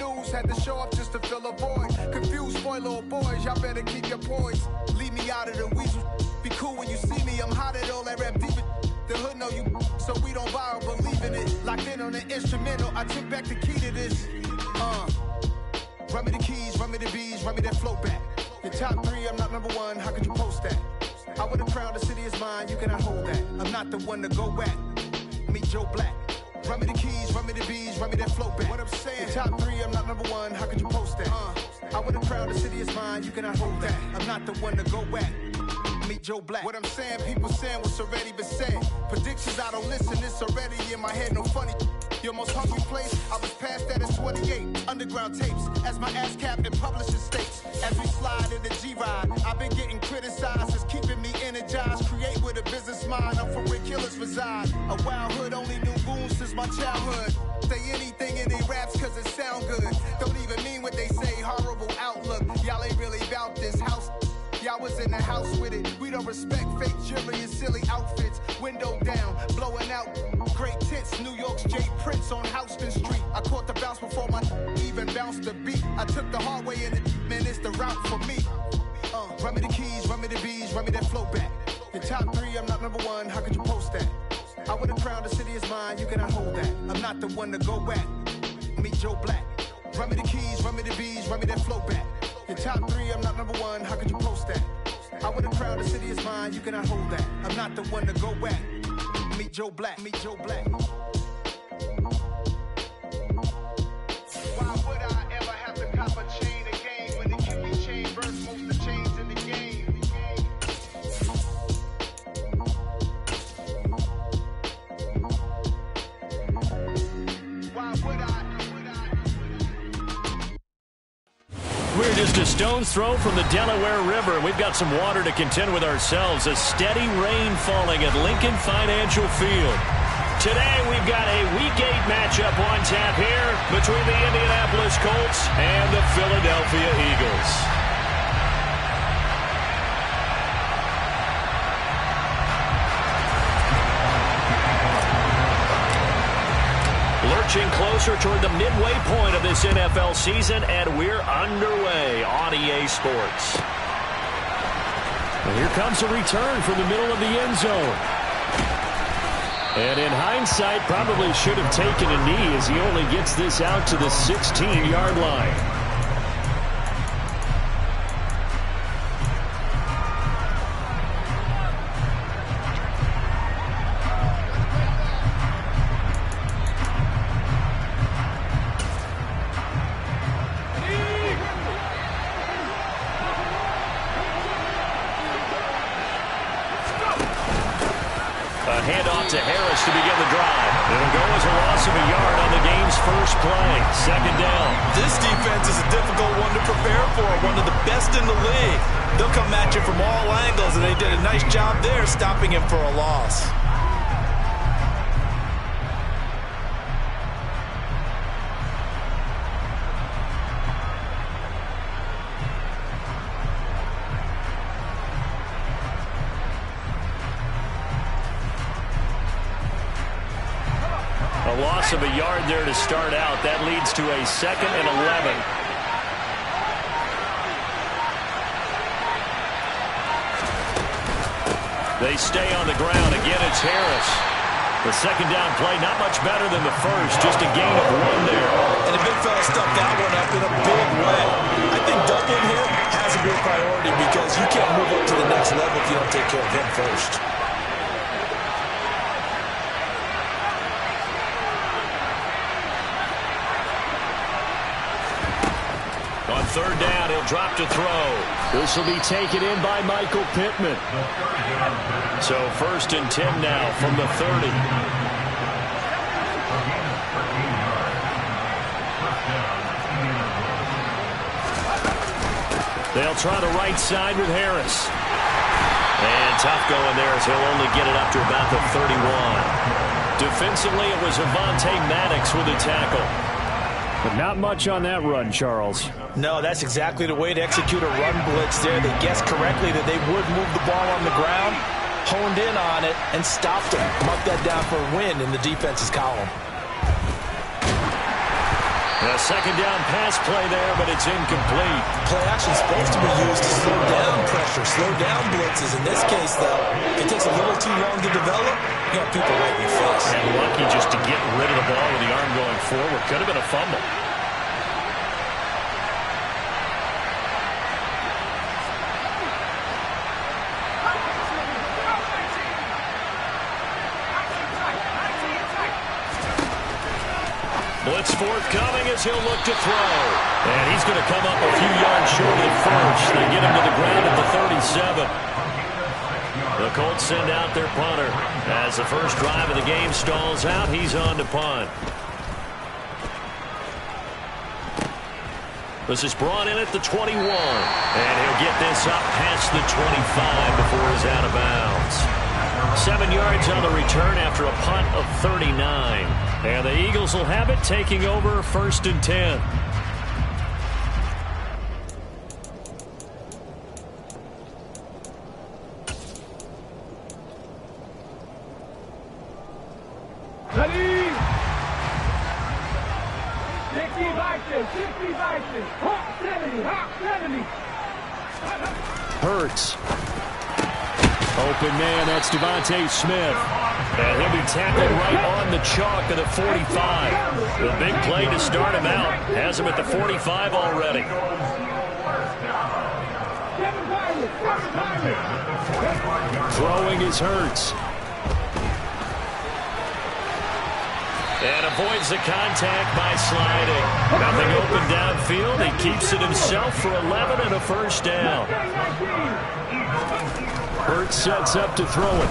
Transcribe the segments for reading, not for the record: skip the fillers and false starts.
dudes had to show up just to fill a void. Confused, spoiled little boys, y'all better keep your poise. Leave me out of the weasel. Be cool when you see me, I'm hot at all that rap deep. The hood know you, so we don't borrow, believe in it. Locked in on the instrumental, I took back the key to this. Run me the keys, run me the bees, run me that flow back. Your top 3, I'm not number 1, how could you post that? I would have crowned the city is mine, you cannot hold that. I'm not the one to go at. Meet Joe Black. Run me the keys, run me the bees, run me that flow back. What I'm saying, your top 3, I'm not number 1, how could you post that? I would have crowned the city is mine, you cannot hold that. I'm not the one to go at. Meet Joe Black. What I'm saying, people saying what's already been said. Predictions, I don't listen, it's already in my head, no funny. Your most hungry place, I was past that at 28. Underground tapes, as my ass cap in publishing states. As we slide in the G-Ride, I've been getting criticized, it's keeping me energized. Create with a business mind, I'm from where killers reside. A wild hood, only knew goons since my childhood. Say anything in they raps cause it sound good. Don't even mean what they say, horrible outlook. Y'all ain't really about this house. Y'all was in the house with it. We don't respect fake jewelry and silly outfits. Window down, blowing out great tits. New York's J. Prince on Houston Street. I caught the bounce before my even bounced the beat. I took the hard way in it, man, it's the route for me. Run me the keys, run me the bees, run me that flow back. Your top 3, I'm not number 1, how could you post that? I would have crowned the city is mine, you cannot hold that. I'm not the one to go at. Meet Joe Black. Run me the keys, run me the bees, run me that flow back. Your top 3, I'm not number 1, how could you post that? I would have crowned the city is mine, you cannot hold that. I'm not the one to go at. Meet Joe Black, meet Joe Black. Why would I ever have to cop a chain again when the QB chain burns most of the chains in the game? Why would I? We're just a stone's throw from the Delaware River. We've got some water to contend with ourselves. A steady rain falling at Lincoln Financial Field. Today we've got a Week 8 matchup on tap here between the Indianapolis Colts and the Philadelphia Eagles. Lurching closer toward the midway point of this NFL season, and we're underway on EA Sports. And here comes a return from the middle of the end zone. And in hindsight, probably should have taken a knee as he only gets this out to the 16-yard line. Handoff to Harris to begin the drive. It'll go as a loss of a yard on the game's first play. Second down. This defense is a difficult one to prepare for, one of the best in the league. They'll come at you from all angles, and they did a nice job there stopping him for a loss. A loss of a yard there to start out. That leads to a 2nd and 11. They stay on the ground. Again, it's Harris. The second down play, not much better than the first. Just a gain of 1 there. And the big fella stuffed that one up in a big way. I think Dublin here has a real priority because you can't move up to the next level if you don't take care of him first. On third down, he'll drop to throw. This will be taken in by Michael Pittman. So 1st and 10 now from the 30. They'll try the right side with Harris. And tough going there as he'll only get it up to about the 31. Defensively, it was Avonte Maddox with a tackle. But not much on that run, Charles. No, that's exactly the way to execute a run blitz there. They guessed correctly that they would move the ball on the ground, honed in on it, and stopped them. Mark that down for a win in the defense's column. A second down pass play there, but it's incomplete. Play action is supposed to be used to slow down pressure, slow down blitzes. In this case, though, it takes a little too long to develop. You got people right in your face. And lucky just to get rid of the ball with the arm going forward. Could have been a fumble. Blitz forthcoming as he'll look to throw. And he's going to come up a few yards short of the first. They get him to the ground at the 37. The Colts send out their punter. As the first drive of the game stalls out, he's on to punt. This is brought in at the 21. And he'll get this up past the 25 before he's out of bounds. 7 yards on the return after a punt of 39. And the Eagles will have it, taking over 1st and 10. Ready? 60 Vikings, 60 Vikings, hot 70, hot 70. Hurts. Open man, that's Devontae Smith. And he'll be tackled right on the chalk of the 45. The big play to start him out. Has him at the 45 already. Throwing is Hurts. And avoids the contact by sliding. Nothing open downfield. He keeps it himself for 11 and a first down. Hurts sets up to throw it.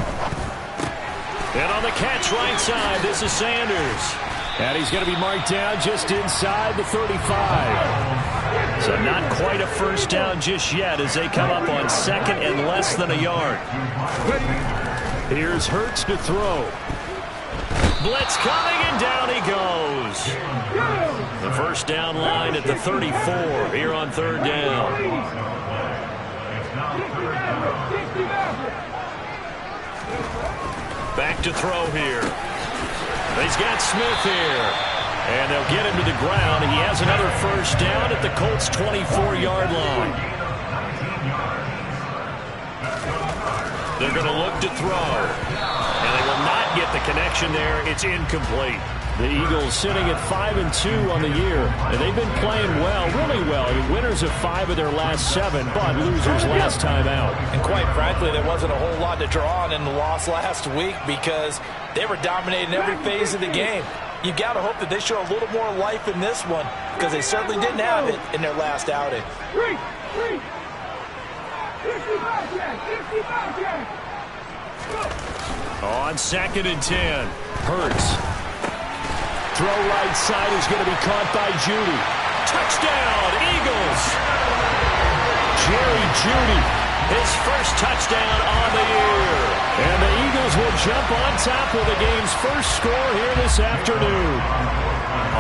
And on the catch right side, this is Sanders. And he's going to be marked down just inside the 35. So not quite a first down just yet as they come up on 2nd and less than a yard. Here's Hurts to throw. Blitz coming, and down he goes. The first down line at the 34 here on 3rd down. Back to throw here. He's got Smith here. And they'll get him to the ground. He has another first down at the Colts' 24-yard line. They're going to look to throw. And they will not get the connection there. It's incomplete. The Eagles sitting at 5-2 on the year. And they've been playing well, really well. I mean, winners of 5 of their last 7, but losers last time out. And quite frankly, there wasn't a whole lot to draw on in the loss last week because they were dominating every phase of the game. You've got to hope that they show a little more life in this one because they certainly didn't have it in their last outing. On 2nd and 10, Hurts. Throw right side is going to be caught by Judy. Touchdown, Eagles! Jerry Judy, his first touchdown on the year. And the Eagles will jump on top with the game's first score here this afternoon.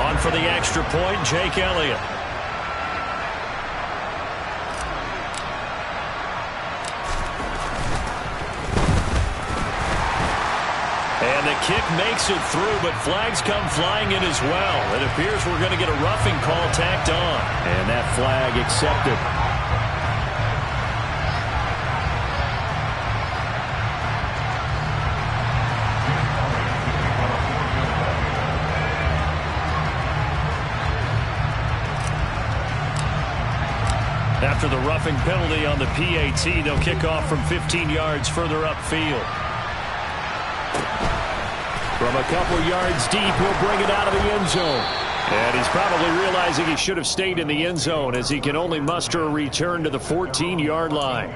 On for the extra point, Jake Elliott. And the kick makes it through, but flags come flying in as well. It appears we're going to get a roughing call tacked on. And that flag accepted. After the roughing penalty on the PAT, they'll kick off from 15 yards further upfield. From a couple yards deep, he'll bring it out of the end zone. And he's probably realizing he should have stayed in the end zone as he can only muster a return to the 14-yard line.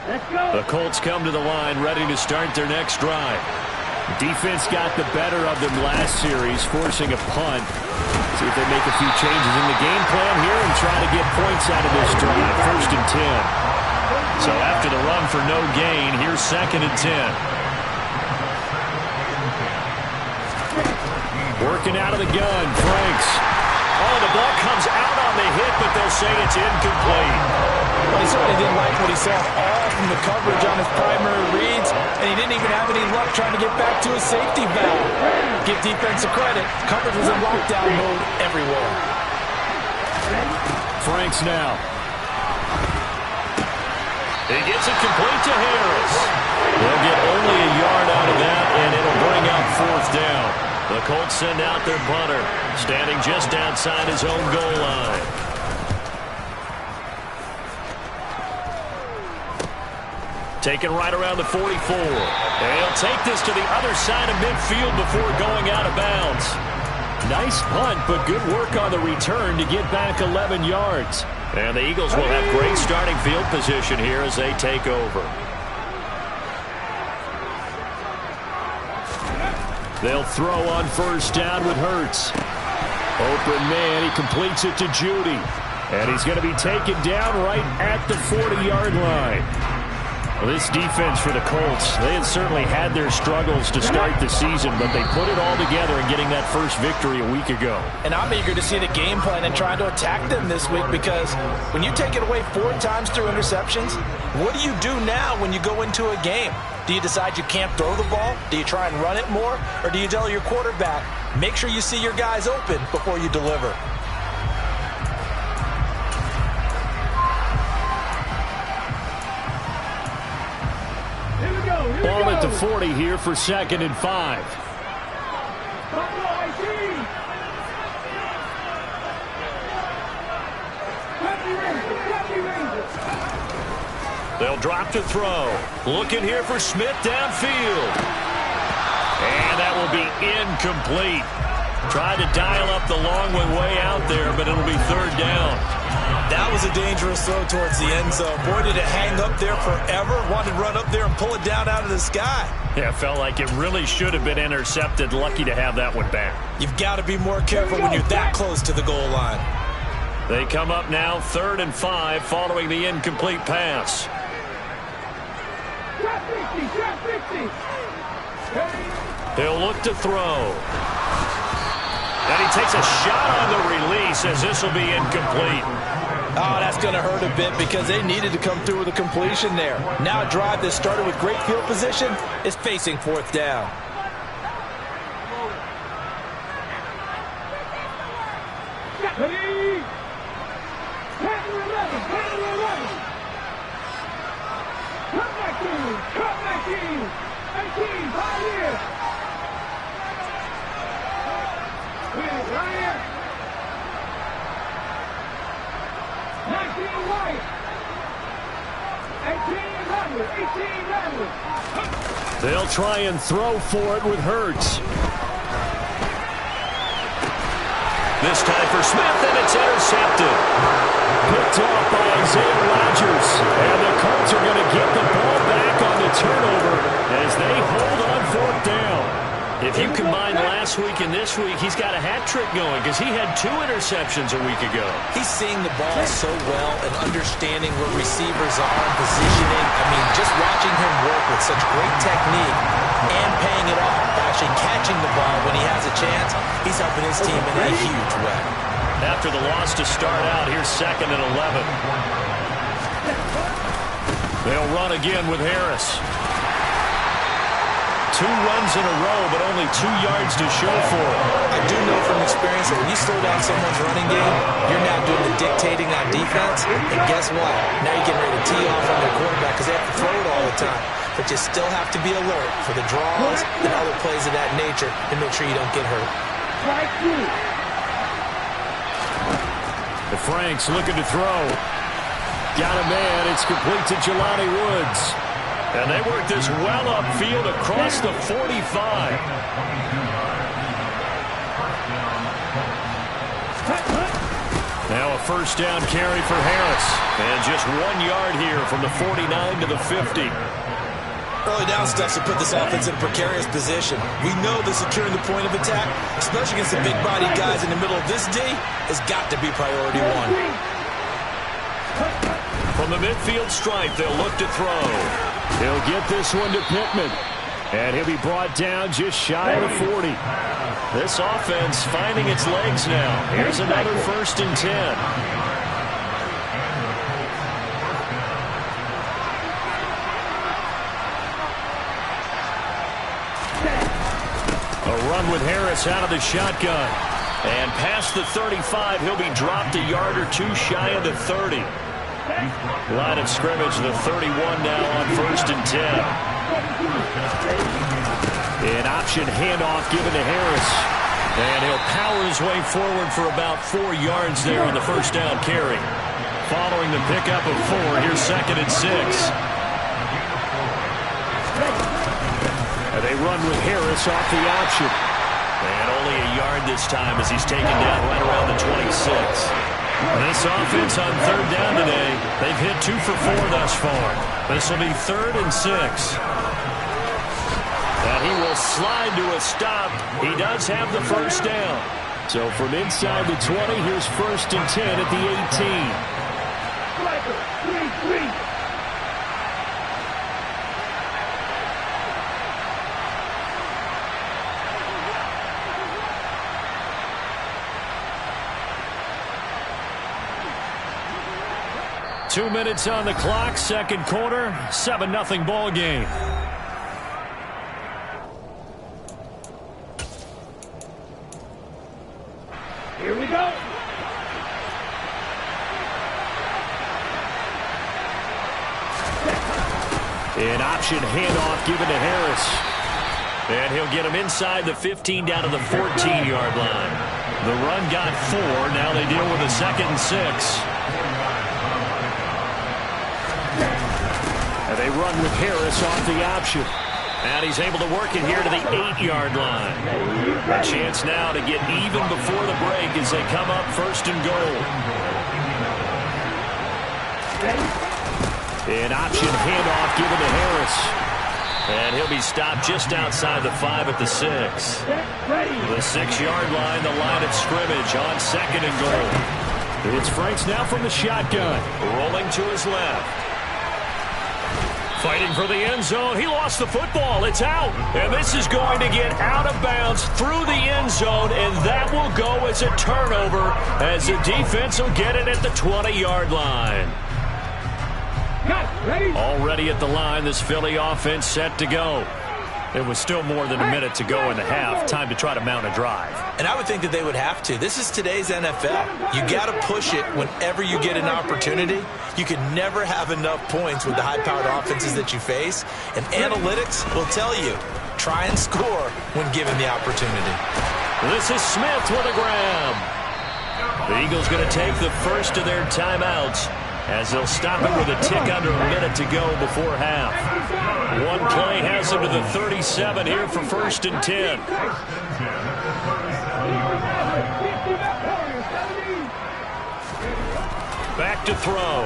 The Colts come to the line ready to start their next drive. Defense got the better of them last series, forcing a punt. See if they make a few changes in the game plan here and try to get points out of this drive. 1st and 10. So after the run for no gain, here's 2nd and 10. Working out of the gun, Franks. Oh, the ball comes out on the hit, but they'll say it's incomplete. Well, he certainly didn't like what he saw all from the coverage on his primary reads, and he didn't even have any luck trying to get back to his safety valve. Give defensive credit. Coverage was in lockdown mode everywhere. Franks now. He gets it complete to Harris. They'll get only a yard out of that, and it'll bring up 4th down. The Colts send out their punter, standing just outside his own goal line. Taken right around the 44. And he'll take this to the other side of midfield before going out of bounds. Nice punt, but good work on the return to get back 11 yards. And the Eagles will have great starting field position here as they take over. They'll throw on 1st down with Hurts. Open man, he completes it to Judy. And he's going to be taken down right at the 40-yard line. Well, this defense for the Colts, they had certainly had their struggles to start the season, but they put it all together in getting that first victory a week ago. And I'm eager to see the game plan and trying to attack them this week, because when you take it away 4 times through interceptions, what do you do now when you go into a game? Do you decide you can't throw the ball? Do you try and run it more? Or do you tell your quarterback, make sure you see your guys open before you deliver? Ball at the 40 here for 2nd and 5. They'll drop to throw. Looking here for Smith downfield. And that will be incomplete. Tried to dial up the long way out there, but it'll be 3rd down. That was a dangerous throw towards the end zone. Boy, did it hang up there forever. Wanted to run up there and pull it down out of the sky. Yeah, it felt like it really should have been intercepted. Lucky to have that one back. You've got to be more careful when you're that close to the goal line. They come up now 3rd and 5 following the incomplete pass. He'll look to throw. And he takes a shot on the release as this will be incomplete. Oh, that's going to hurt a bit because they needed to come through with a completion there. Now a drive that started with great field position is facing 4th down. They'll try and throw for it with Hurts. This time for Smith, and it's intercepted. Picked off by Isaiah Rodgers. And the Colts are going to get the ball back on the turnover as they hold on 4th down. If you combine last week and this week, he's got a hat trick going because he had 2 interceptions a week ago. He's seeing the ball so well and understanding where receivers are and positioning. I mean, just watching him work with such great technique and paying it off by actually catching the ball when he has a chance, he's helping his team in a huge way. After the loss to start out, here's 2nd and 11. They'll run again with Harris. 2 runs in a row, but only 2 yards to show for it. I do know from experience that when you slow down someone's running game, you're now doing the dictating on defense. And guess what? Now you're getting ready to tee off on their quarterback because they have to throw it all the time. But you still have to be alert for the draws and other plays of that nature to make sure you don't get hurt. The Franks looking to throw. Got a man. It's complete to Jelani Woods. And they work this well upfield across the 45. Now a first down carry for Harris. And just 1 yard here from the 49 to the 50. Early down stuff to put this offense in a precarious position. We know that securing the point of attack, especially against the big-bodied guys in the middle of this D, has got to be priority one. From the midfield stripe, they'll look to throw. He'll get this one to Pittman. And he'll be brought down just shy of the 40. This offense finding its legs now. Here's another 1st and 10. A run with Harris out of the shotgun. And past the 35, he'll be dropped a yard or two shy of the 30. Line of scrimmage, the 31 now on 1st and 10. An option handoff given to Harris. And he'll power his way forward for about 4 yards there on the first down carry. Following the pickup of 4, here's 2nd and 6. And they run with Harris off the option. And only a yard this time as he's taken down right around the 26. This offense on 3rd down today, they've hit 2 for 4 thus far. This will be 3rd and 6. And he will slide to a stop. He does have the first down. So from inside the 20, here's 1st and 10 at the 18. 2 minutes on the clock, 2nd quarter, 7-0 ball game. Here we go. An option handoff given to Harris. And he'll get him inside the 15 down to the 14-yard line. The run got 4. Now they deal with a 2nd and 6. And they run with Harris off the option. And he's able to work it here to the 8-yard line. A chance now to get even before the break as they come up 1st and goal. An option handoff given to Harris. And he'll be stopped just outside the 5 at the 6. The 6-yard line, the line of scrimmage on 2nd and goal. It's Franks now from the shotgun. Rolling to his left. Fighting for the end zone. He lost the football. It's out. And this is going to get out of bounds through the end zone, and that will go as a turnover as the defense will get it at the 20-yard line. Already at the line, this Philly offense set to go. It was still more than a minute to go in the half. Time to try to mount a drive. And I would think that they would have to. This is today's NFL. You got to push it whenever you get an opportunity. You can never have enough points with the high-powered offenses that you face. And analytics will tell you, try and score when given the opportunity. This is Smith with a grab. The Eagles going to take the first of their timeouts as they'll stop it with a tick under a minute to go before half. One play has them to the 37 here for 1st and 10. Back to throw.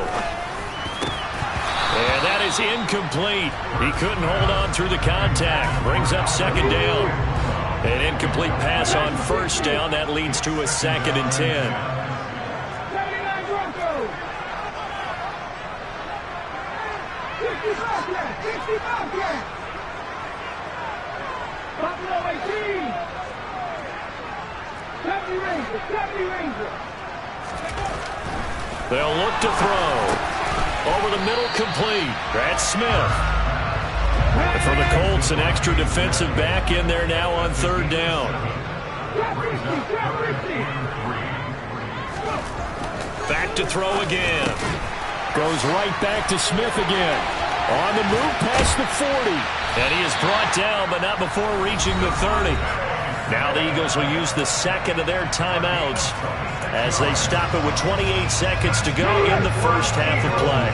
And that is incomplete. He couldn't hold on through the contact. Brings up 2nd down. An incomplete pass on 1st down. That leads to a 2nd and 10. They'll look to throw. Over the middle, complete. That's Smith. And for the Colts, an extra defensive back in there now on 3rd down. Back to throw again. Goes right back to Smith again. On the move past the 40. And he is brought down, but not before reaching the 30. Now the Eagles will use the 2nd of their timeouts as they stop it with 28 seconds to go in the first half of play.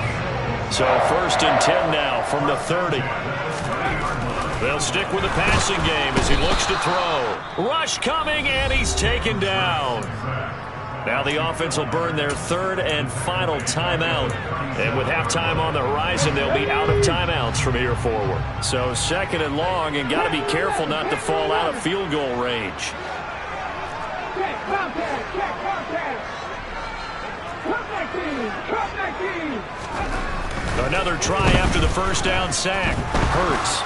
So 1st and 10 now from the 30. They'll stick with the passing game as he looks to throw. Rush coming, and he's taken down. Now the offense will burn their third and final timeout. And with halftime on the horizon, they'll be out of timeouts from here forward. So second and long, and got to be careful not to fall out of field goal range. Another try after the first down sack. Hurts.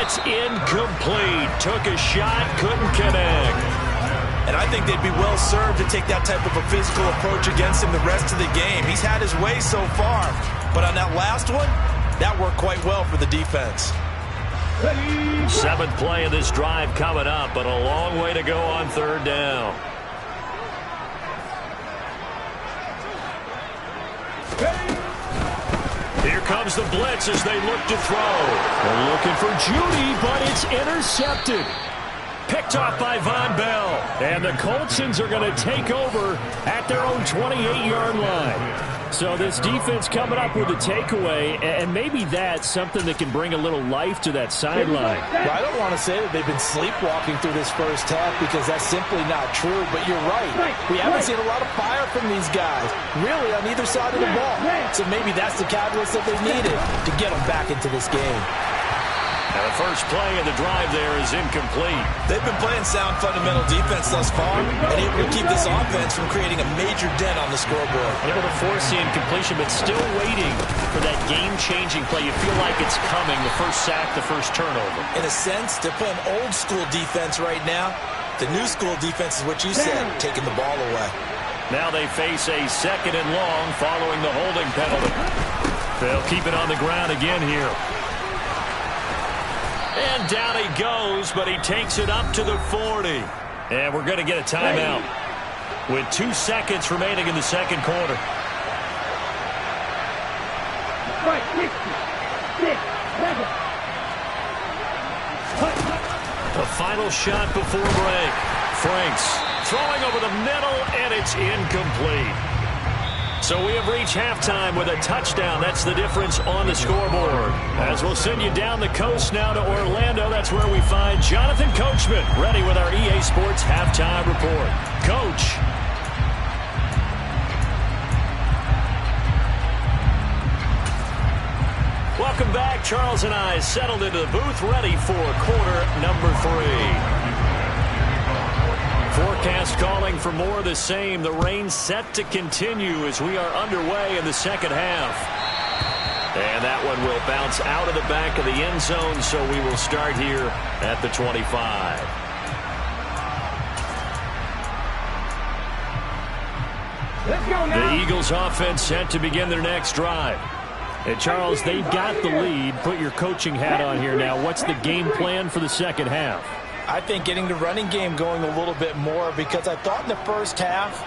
It's incomplete. Took a shot, couldn't connect. And I think they'd be well served to take that type of a physical approach against him the rest of the game. He's had his way so far, but on that last one, that worked quite well for the defense. Seventh play of this drive coming up, but a long way to go on third down. Here comes the blitz as they look to throw. They're looking for Judy, but it's intercepted. Picked off by Von Bell. And the Coltsons are going to take over at their own 28-yard line. So this defense coming up with a takeaway, and maybe that's something that can bring a little life to that sideline. Well, I don't want to say that they've been sleepwalking through this first half because that's simply not true, but you're right. We haven't seen a lot of fire from these guys, really, on either side of the ball. So maybe that's the catalyst that they needed to get them back into this game. And the first play of the drive there is incomplete. They've been playing sound fundamental defense thus far and able to keep this offense from creating a major dent on the scoreboard. Able to force the incompletion, but still waiting for that game-changing play. You feel like it's coming, the first sack, the first turnover. In a sense, they're playing old-school defense right now. The new-school defense is what you said, taking the ball away. Now they face a second and long following the holding penalty. They'll keep it on the ground again here. And down he goes, but he takes it up to the 40. And we're going to get a timeout with 2 seconds remaining in the second quarter. The final shot before break. Franks throwing over the middle, and it's incomplete. So we have reached halftime with a touchdown. That's the difference on the scoreboard. As we'll send you down the coast now to Orlando, that's where we find Jonathan Coachman, ready with our EA Sports Halftime Report. Coach. Welcome back. Charles and I settled into the booth, ready for quarter number 3. Forecast calling for more of the same. The rain set to continue as we are underway in the second half. And that one will bounce out of the back of the end zone, so we will start here at the 25. Let's go now. The Eagles offense set to begin their next drive. And Charles, they've got the lead. Put your coaching hat on here now. What's the game plan for the second half? I think getting the running game going a little bit more, because I thought in the first half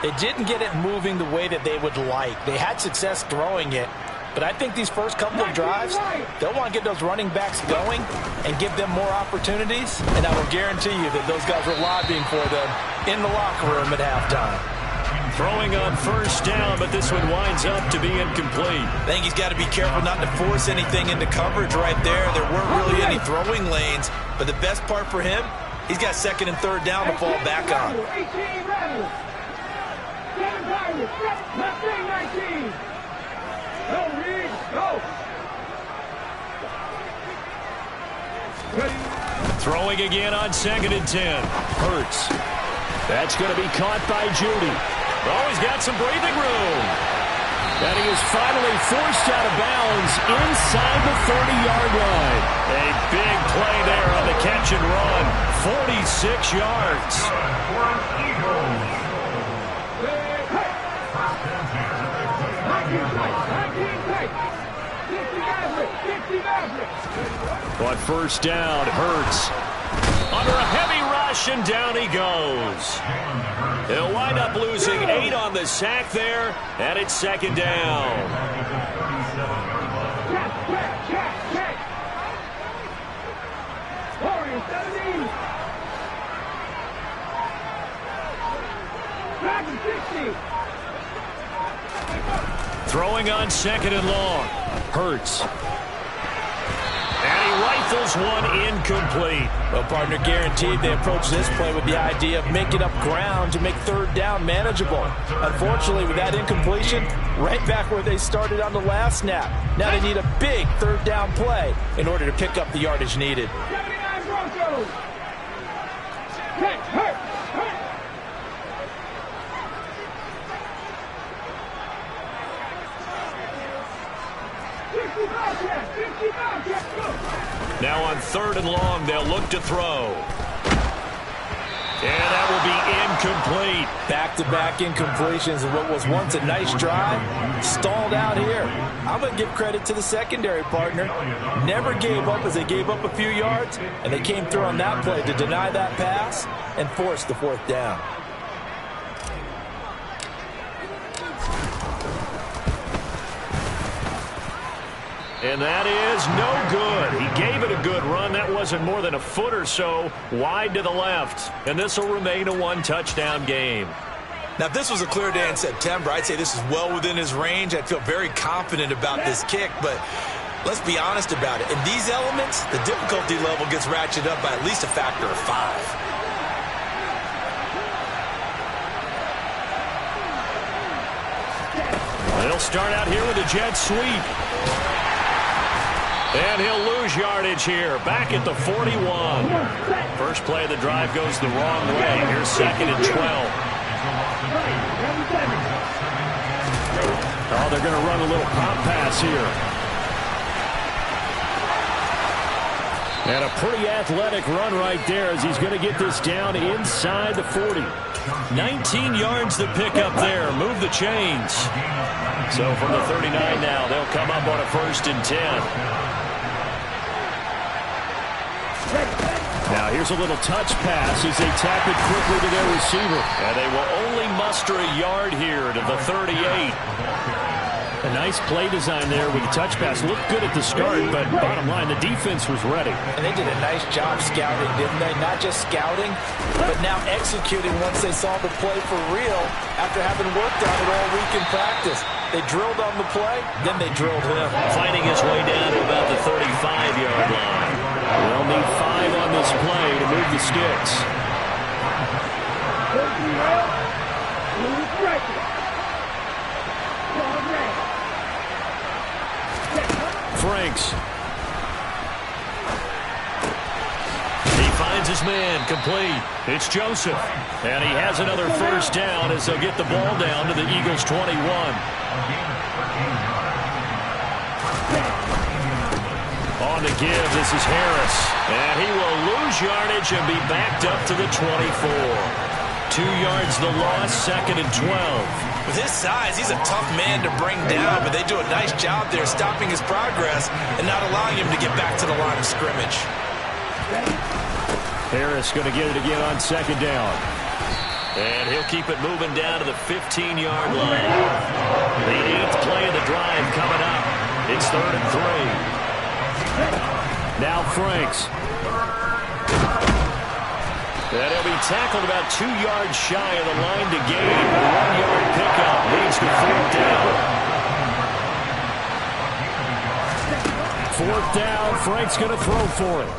they didn't get it moving the way that they would like. They had success throwing it, but I think these first couple of drives, they'll want to get those running backs going and give them more opportunities, and I will guarantee you that those guys were lobbying for them in the locker room at halftime. Throwing on first down, but this one winds up to be incomplete. I think he's got to be careful not to force anything into coverage right there. There weren't really any throwing lanes, but the best part for him, he's got second and third down to fall back on. Throwing again on second and 10. Hurts. That's going to be caught by Judy. Oh, he's got some breathing room. And he is finally forced out of bounds inside the 30-yard line. A big play there on the catch and run. 46 yards. On first down, Hurts under a heavy rush, and down he goes. He'll wind up losing 8 on the sack there, and it's second down. Throwing on second and long. Hurts. And he rifles one incomplete. Well, partner, guaranteed they approach this play with the idea of making up ground to make third down manageable. Unfortunately, with that incompletion, right back where they started on the last snap. Now they need a big third down play in order to pick up the yardage needed. 79 Broncos. Hurt. Now on 3rd and long, they'll look to throw. And that will be incomplete. Back-to-back incompletions of what was once a nice drive, stalled out here. I'm going to give credit to the secondary, partner. Never gave up as they gave up a few yards, and they came through on that play to deny that pass and force the 4th down. And that is no good. He gave it a good run. That wasn't more than a foot or so wide to the left. And this will remain a 1-touchdown game. Now, if this was a clear day in September, I'd say this is well within his range. I'd feel very confident about this kick, but let's be honest about it. In these elements, the difficulty level gets ratcheted up by at least a factor of 5. They'll start out here with a jet sweep. And he'll lose yardage here, back at the 41. First play of the drive goes the wrong way. Here's 2nd and 12. Oh, they're going to run a little pop pass here. And a pretty athletic run right there as he's going to get this down inside the 40. 19 yards to pick up there. Move the chains. So from the 39 now, they'll come up on a 1st and 10. Now here's a little touch pass as they tap it quickly to their receiver. And they will only muster a yard here to the 38. A nice play design there with the touch pass. Looked good at the start, but bottom line, the defense was ready. And they did a nice job scouting, didn't they? Not just scouting, but now executing once they saw the play for real after having worked on it all week in practice. They drilled on the play, then they drilled him. Fighting his way down to about the 35-yard line. They'll need 5 on this play to move the sticks. Franks. He finds his man, complete. It's Joseph. And he has another 1st down as they'll get the ball down to the Eagles' 21. On the give, this is Harris. And he will lose yardage and be backed up to the 24. 2 yards the loss, 2nd and 12. With his size, he's a tough man to bring down, but they do a nice job there stopping his progress and not allowing him to get back to the line of scrimmage. Harris going to get it again on 2nd down. And he'll keep it moving down to the 15-yard line. The 8th play of the drive coming up. It's 3rd and 3. Now Franks. And he'll be tackled about 2 yards shy of the line to gain. A 1-yard pickup leads to 4th down. 4th down, Frank's going to throw for it.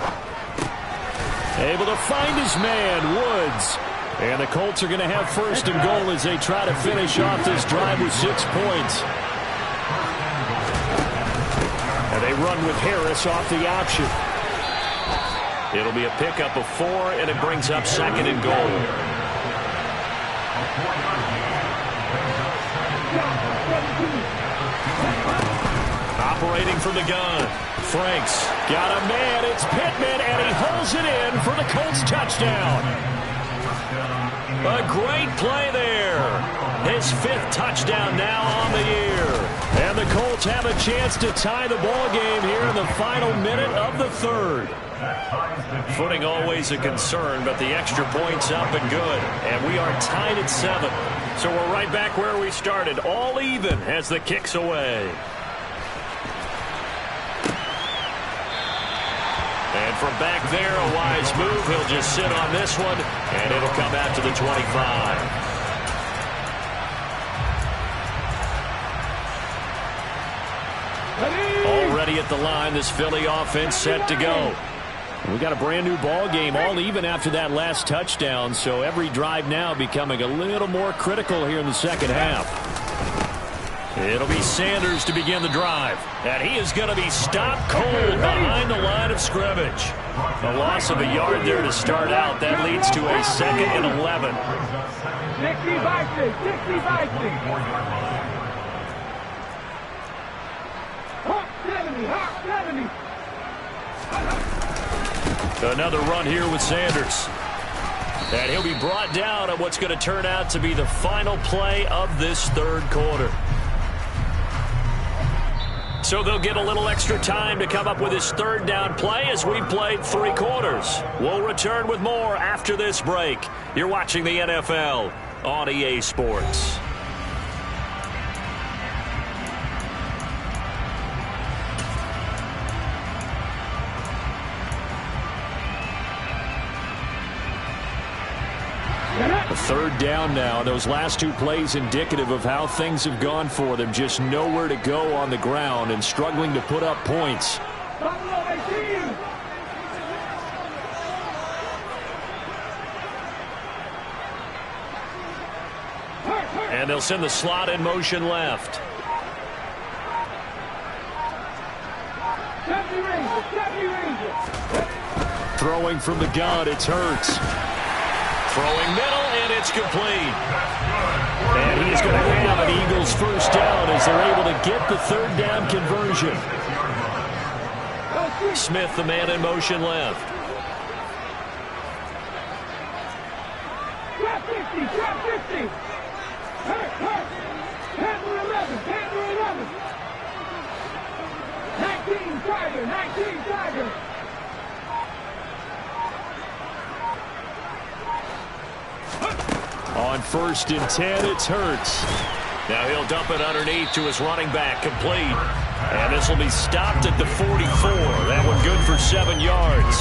Able to find his man, Woods. And the Colts are going to have 1st and goal as they try to finish off this drive with 6 points. And they run with Harris off the option. It'll be a pickup of 4, and it brings up 2nd and goal. Operating from the gun. Franks got a man. It's Pittman, and he holds it in for the Colts touchdown. A great play there. His 5th touchdown now on the year. And the Colts have a chance to tie the ball game here in the final minute of the 3rd. Footing always a concern, but the extra point's up and good. And we are tied at 7. So we're right back where we started, all even as the kick's away. And from back there, a wise move. He'll just sit on this one, and it'll come out to the 25. ready at the line. This Philly offense set to go. We got a brand new ball game, all even after that last touchdown, so every drive now becoming a little more critical here in the second half. It'll be Sanders to begin the drive, and he is going to be stopped cold behind the line of scrimmage. A loss of a yard there to start out. That leads to a 2nd and 11. 60 Vikings, 60 Vikings. Hawk 70, Hawk 70. Another run here with Sanders. And he'll be brought down on what's going to turn out to be the final play of this third quarter. So they'll get a little extra time to come up with his third down play as we've played 3 quarters. We'll return with more after this break. You're watching the NFL on EA Sports. A third down now. Those last 2 plays indicative of how things have gone for them. Just nowhere to go on the ground and struggling to put up points. And they'll send the slot in motion left. Throwing from the gun, it's Hurts. Throwing middle, and it's complete. And he's going to have an Eagles first down as they're able to get the third down conversion. Smith, the man in motion left. Trap 50, trap 50. Hurt. Panther 11, Panther 11. 19 Tiger, 19 Tiger. On 1st and 10, it's Hurts. Now he'll dump it underneath to his running back, complete. And this will be stopped at the 44. That one good for 7 yards.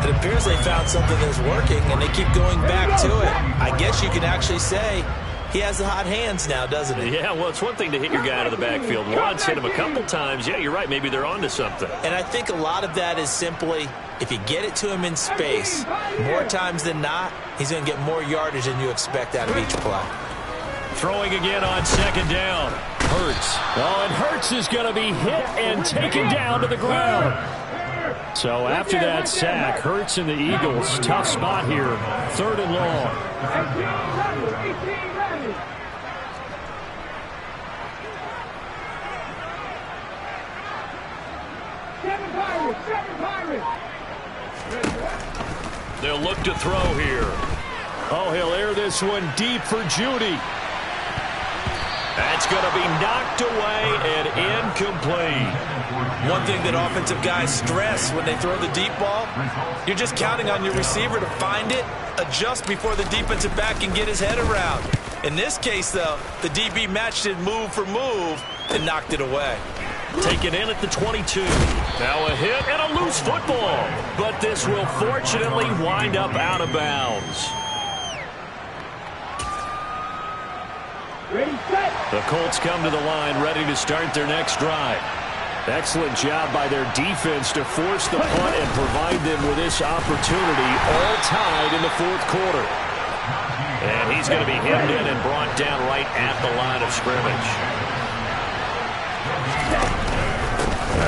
It appears they found something that's working, and they keep going back to it. I guess you can actually say he has the hot hands now, doesn't he? Yeah, well, it's one thing to hit your guy out of the backfield once, hit him a couple times. Yeah, you're right. Maybe they're onto something. And I think a lot of that is simply if you get it to him in space, more times than not, he's going to get more yardage than you expect out of each play. Throwing again on 2nd down. Hurts. Oh, and Hurts is going to be hit and taken down to the ground. So after that sack, Hurts and the Eagles, tough spot here. 3rd and long. 18 ready. Seven Pirates. They'll look to throw here. Oh, he'll air this one deep for Judy. That's going to be knocked away and incomplete. One thing that offensive guys stress when they throw the deep ball, you're just counting on your receiver to find it, adjust before the defensive back can get his head around. In this case, though, the DB matched it move for move and knocked it away. Taken in at the 22. Now a hit and a loose football. But this will fortunately wind up out of bounds. The Colts come to the line ready to start their next drive. Excellent job by their defense to force the punt and provide them with this opportunity, all tied in the 4th quarter. And he's going to be hemmed in and brought down right at the line of scrimmage.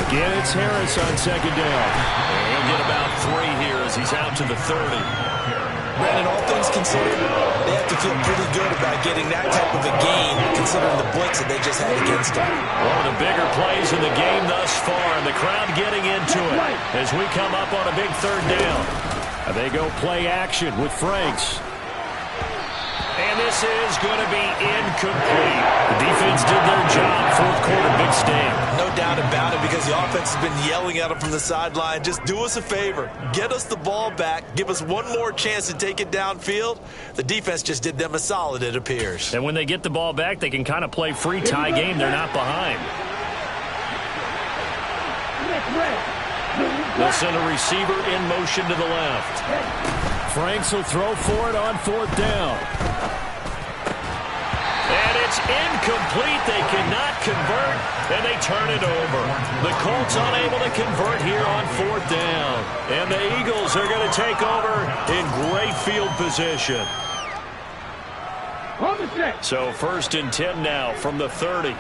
Again, it's Harris on 2nd down. And he'll get about 3 here as he's out to the 30. Brandon, all things considered, they have to feel pretty good about getting that type of a gain, considering the blitz that they just had against them. One of the bigger plays in the game thus far, and the crowd getting into it as we come up on a big 3rd down. And they go play action with Franks. And this is going to be incomplete. The defense did their job. 4th quarter, big stand. No doubt about it, because the offense has been yelling at them from the sideline. Just do us a favor. Get us the ball back. Give us one more chance to take it downfield. The defense just did them a solid, it appears. And when they get the ball back, they can kind of play free tie game. They're not behind. They'll send a receiver in motion to the left. Franks will throw for it on 4th down. And it's incomplete. They cannot convert, and they turn it over. The Colts unable to convert here on 4th down. And the Eagles are going to take over in great field position. So 1st and 10 now from the 30.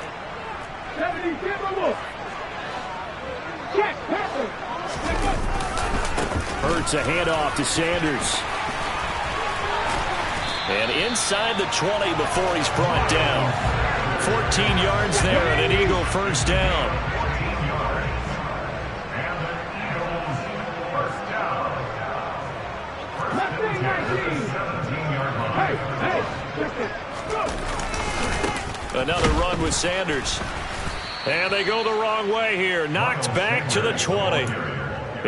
Hurts a handoff to Sanders. And inside the 20 before he's brought down. 14 yards there and an Eagle 1st down. Another run with Sanders. And they go the wrong way here. Knocked back to the 20.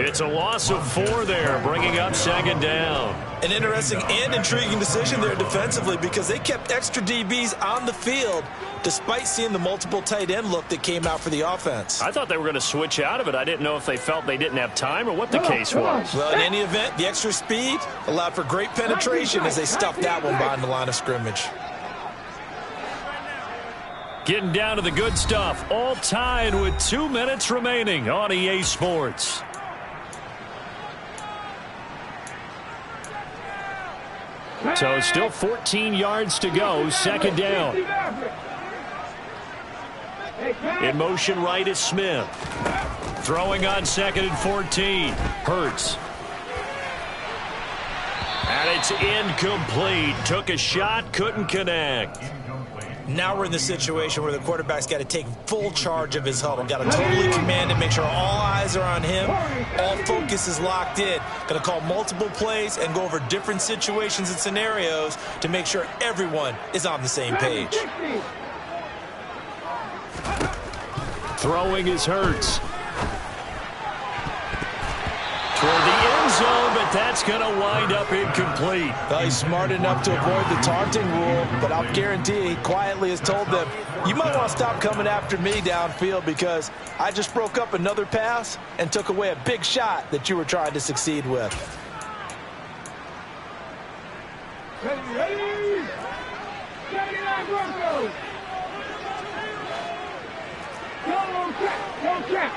It's a loss of 4 there, bringing up 2nd down. An interesting and intriguing decision there defensively because they kept extra DBs on the field despite seeing the multiple tight end look that came out for the offense. I thought they were going to switch out of it. I didn't know if they felt they didn't have time or what the case was. Well, in any event, the extra speed allowed for great penetration as they stuffed that one behind the line of scrimmage. Getting down to the good stuff. All tied with 2 minutes remaining on EA Sports. So still 14 yards to go. 2nd down. In motion right is Smith. Throwing on 2nd and 14. Hurts. And it's incomplete. Took a shot, couldn't connect. Now we're in the situation where the quarterback's got to take full charge of his huddle. Got to totally command it, make sure all eyes are on him. All focus is locked in. Going to call multiple plays and go over different situations and scenarios to make sure everyone is on the same page. Throwing is Hurts. Toward the end zone, but that's going to wind up incomplete. Well, he's smart enough to avoid the taunting rule, but I'll guarantee he quietly has told them, you might want to stop coming after me downfield because I just broke up another pass and took away a big shot that you were trying to succeed with. Ready. Go check.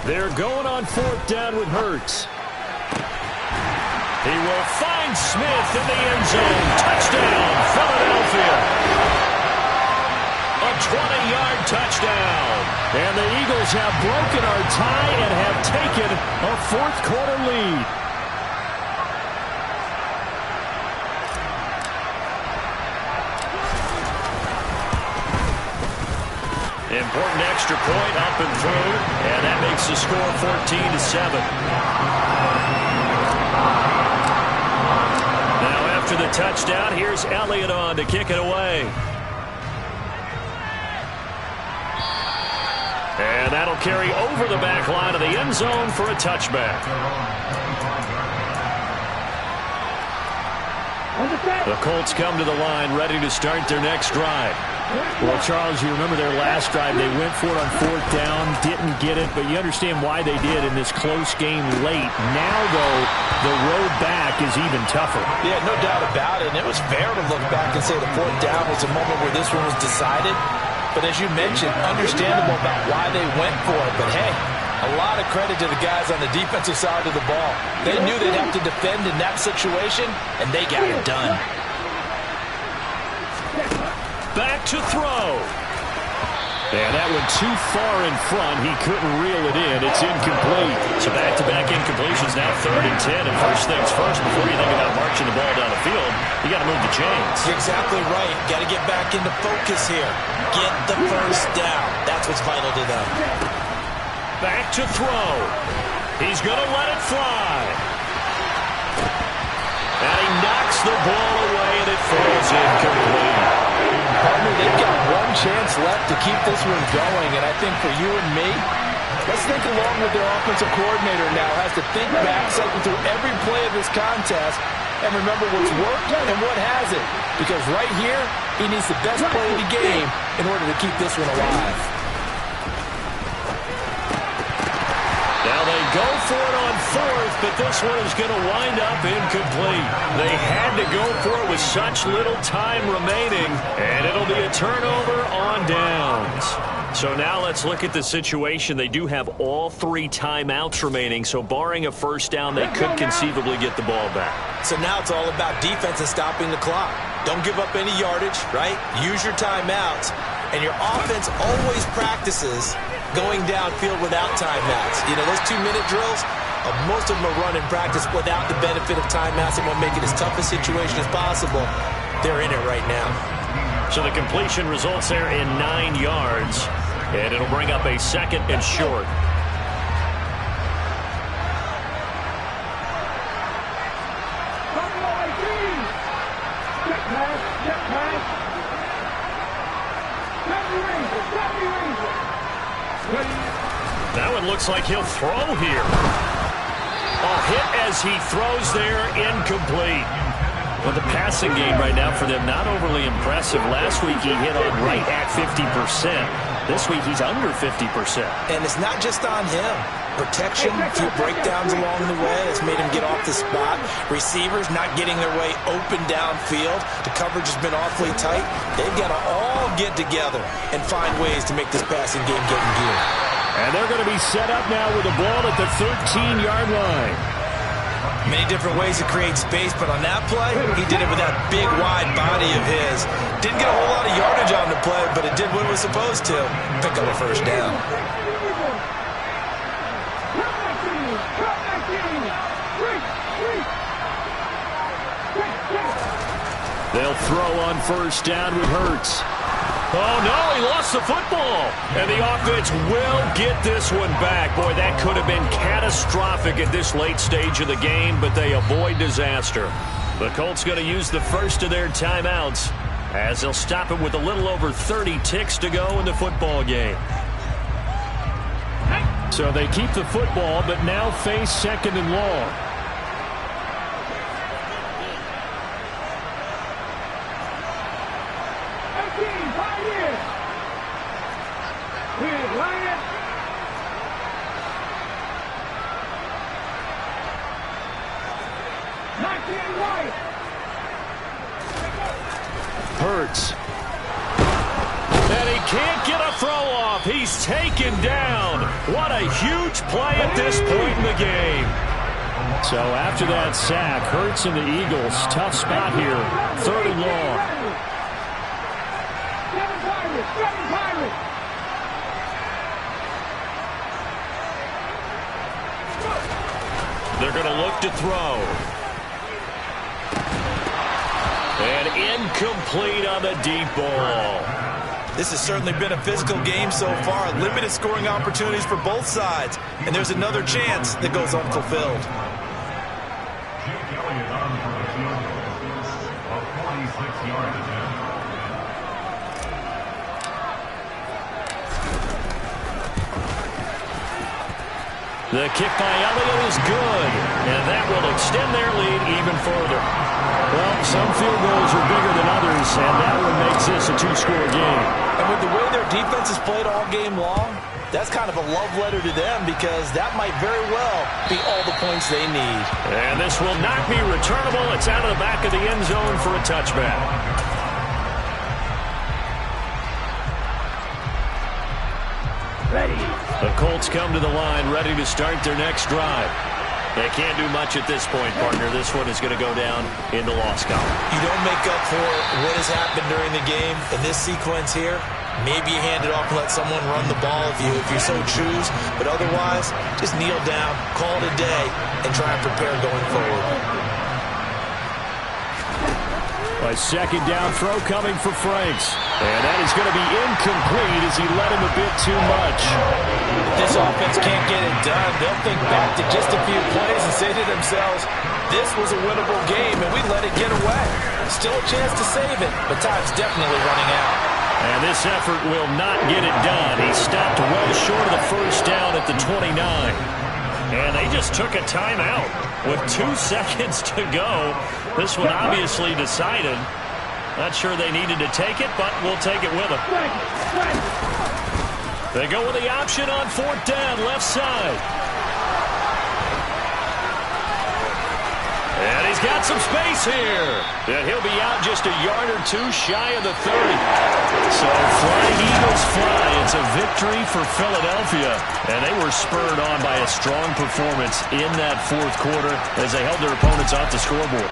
They're going on 4th down with Hurts. He will find Smith in the end zone. Touchdown, Philadelphia. A 20-yard touchdown. And the Eagles have broken our tie and have taken a 4th quarter lead. Important extra point up and through, and that makes the score 14-7. Now after the touchdown, here's Elliott on to kick it away. And that'll carry over the back line of the end zone for a touchback. The Colts come to the line ready to start their next drive. Well, Charles, you remember their last drive. They went for it on 4th down, didn't get it, but you understand why they did in this close game late. Now, though, the road back is even tougher. Yeah, no doubt about it. And it was fair to look back and say the 4th down was a moment where this one was decided. But as you mentioned, understandable about why they went for it. But, hey, a lot of credit to the guys on the defensive side of the ball. They knew they'd have to defend in that situation, and they got it done. Back to throw. And that went too far in front. He couldn't reel it in. It's incomplete. So back-to-back incompletions now 3rd and 10. And first things first, before you think about marching the ball down the field, you got to move the chains. You're exactly right. Got to get back into focus here. Get the first down. That's what's vital to them. Back to throw. He's going to let it fly. And he knocks the ball away, and it falls incomplete. Partner, they've got one chance left to keep this one going, and I think for you and me, let's think along with their offensive coordinator now. Has to think back, cycle through every play of this contest, and remember what's worked and what hasn't. Because right here, he needs the best play of the game in order to keep this one alive. Now they go for it on fourth, but this one is going to wind up incomplete. They had to go for it with such little time remaining, and it'll be a turnover on downs. So now let's look at the situation. They do have all 3 timeouts remaining, so barring a first down, they could conceivably get the ball back. So now it's all about defense and stopping the clock. Don't give up any yardage, right? Use your timeouts. And your offense always practices going downfield without timeouts. You know, those 2-minute drills, most of them are run in practice without the benefit of timeouts. They want to make it as tough a situation as possible. They're in it right now. So the completion results there in 9 yards. And it'll bring up a 2nd and short. That one looks like he'll throw here. A hit as he throws there, incomplete. Well, the passing game right now for them, not overly impressive. Last week he hit on right at 50%. This week he's under 50%. And it's not just on him. Protection, a few breakdowns along the way. That's made him get off the spot. Receivers not getting their way open downfield. The coverage has been awfully tight. They've got to all get together and find ways to make this passing game get in gear. And they're going to be set up now with the ball at the 13-yard line. Many different ways to create space, but on that play, he did it with that big, wide body of his. Didn't get a whole lot of yardage on the play, but it did what it was supposed to. Pick up a first down. They'll throw on first down with Hurts. Oh, no, he lost the football. And the offense will get this one back. Boy, that could have been catastrophic at this late stage of the game, but they avoid disaster. The Colts going to use the first of their timeouts as they'll stop it with a little over 30 ticks to go in the football game. So they keep the football, but now face 2nd and long. Hurts. And he can't get a throw off. He's taken down. What a huge play at this point in the game. So after that sack, Hurts and the Eagles, tough spot here. 3rd and long. They're going to look to throw. And incomplete on the deep ball. This has certainly been a physical game so far. Limited scoring opportunities for both sides. And there's another chance that goes unfulfilled. The kick by Elliott is good, and that will extend their lead even further. Well, some field goals are bigger than others, and that one makes this a 2-score game. And with the way their defense has played all game long, that's kind of a love letter to them because that might very well be all the points they need. And this will not be returnable. It's out of the back of the end zone for a touchback. Ready. The Colts come to the line ready to start their next drive. They can't do much at this point, partner. This one is going to go down in the loss column. You don't make up for what has happened during the game. In this sequence here, maybe you hand it off and let someone run the ball if you so choose. But otherwise, just kneel down, call it a day, and try and prepare going forward. A 2nd down throw coming for Franks. And that is going to be incomplete as he led him a bit too much. If this offense can't get it done, they'll think back to just a few plays and say to themselves, this was a winnable game and we let it get away. Still a chance to save it, but time's definitely running out. And this effort will not get it done. He stopped well short of the first down at the 29. And they just took a timeout with 2 seconds to go. This one obviously decided. Not sure they needed to take it, but we'll take it with them. They go with the option on 4th down, left side. he's got some space here. And he'll be out just a yard or two shy of the 30. So flying Eagles fly. It's a victory for Philadelphia. And they were spurred on by a strong performance in that fourth quarter as they held their opponents off the scoreboard.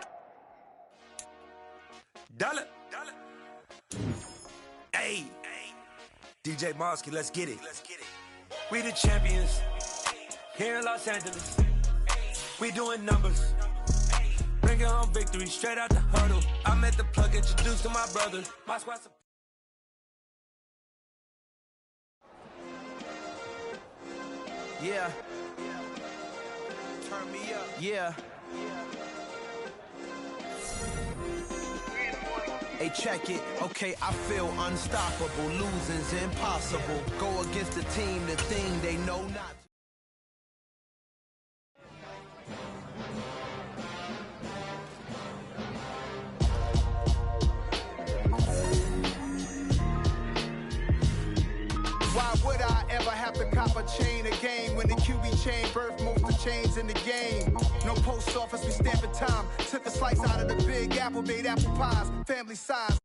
Dollar. Hey, DJ Mosky, let's get it. We the champions here in Los Angeles. We doing numbers. Bringing home victory straight out the huddle. I met the plug, introduced to my brother. My squad's yeah. Turn me up. Yeah. Hey, check it. Okay, I feel unstoppable. Losing's impossible. Go against the team, the thing they know not to. Why would I ever have to cop a chain again when the QB chain birthed most of the chains in the game? No post office, we stamping time. Took a slice out of the big apple, made apple pies, family size.